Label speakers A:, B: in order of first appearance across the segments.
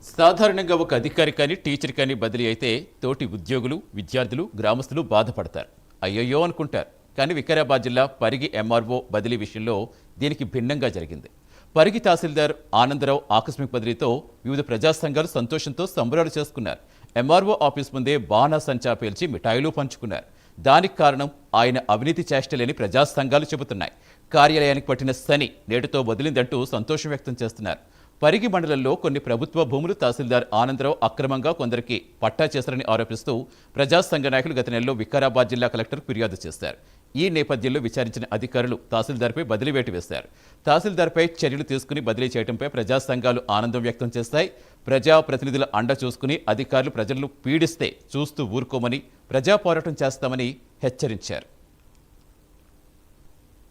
A: సాధారణంగా ఒక అధికారి కానీ టీచర్ కానీ బదిలీ అయితే తోటి ఉద్యోగులు విద్యార్థులు గ్రామస్తులు బాధపడతారు. అయ్యయ్యో అనుకుంటారు. కానీ వికారాబాద్ జిల్లా పరిగి ఎంఆర్ఓ బదిలీ విషయంలో దీనికి భిన్నంగా జరిగింది. పరిగి తహసీల్దార్ ఆనందరావు ఆకస్మిక బదిలీతో వివిధ ప్రజా సంఘాలు సంతోషంతో సంబరాలు చేసుకున్నారు. ఎంఆర్ఓ ఆఫీస్ ముందే బాణా సంచా పేల్చి మిఠాయిలు పంచుకున్నారు. దానికి కారణం ఆయన అవినీతి చేష్టలేని ప్రజా సంఘాలు చెబుతున్నాయి. కార్యాలయానికి పట్టిన శని నేటితో వదిలిందంటూ సంతోషం వ్యక్తం చేస్తున్నారు. పరిగి మండలంలో కొన్ని ప్రభుత్వ భూములు తహసీల్దార్ ఆనందరావు అక్రమంగా కొందరికి పట్టా చేశారని ఆరోపిస్తూ ప్రజా సంఘ నాయకులు గత నెలలో వికారాబాద్ జిల్లా కలెక్టర్ ఫిర్యాదు చేశారు. ఈ నేపథ్యంలో విచారించిన అధికారులు తహసీల్దార్పై బదిలీ వేటు వేశారు. తహసీల్దార్పై చర్యలు తీసుకుని బదిలీ చేయడంపై ప్రజా సంఘాలు ఆనందం వ్యక్తం చేస్తాయి. ప్రజా ప్రతినిధుల అండ చూసుకుని అధికారులు ప్రజలను పీడిస్తే చూస్తూ ఊరుకోమని ప్రజా పోరాటం చేస్తామని హెచ్చరించారు.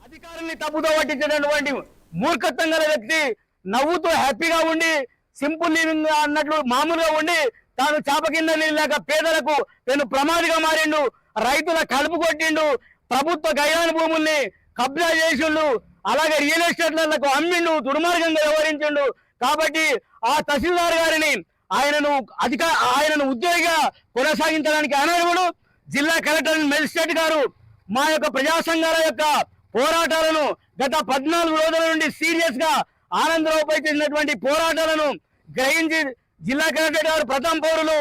B: అధికారుల్ని తప్పుదో పట్టించినటువంటి మూర్ఖత్వం గల వ్యక్తి నవ్వుతూ హ్యాపీగా ఉండి సింపుల్ లివింగ్ అన్నట్లు మామూలుగా ఉండి తాను చాప కింద లేక పేదలకు తను ప్రమాదిగా మారిండు. రైతుల కలుపు కొట్టిండు. ప్రభుత్వ గైరాన భూముల్ని కబ్జా చేసిండు. అలాగే రియల్ ఎస్టేట్లకు అమ్మిండు. దుర్మార్గంగా వ్యవహరించిండు. కాబట్టి ఆ తహసీల్దార్ గారిని ఆయనను ఉద్యోగిగా కొనసాగించడానికి అనర్హుడు. జిల్లా కలెక్టర్ మెజిస్ట్రేట్ గారు మా యొక్క ప్రజా సంఘాల యొక్క పోరాటాలను గత 14 రోజుల నుండి సీరియస్ గా ఆనందరావుపై చేసినటువంటి పోరాటాలను గ్రహించి జిల్లా కలెక్టర్ గారు ప్రథమ పౌరులు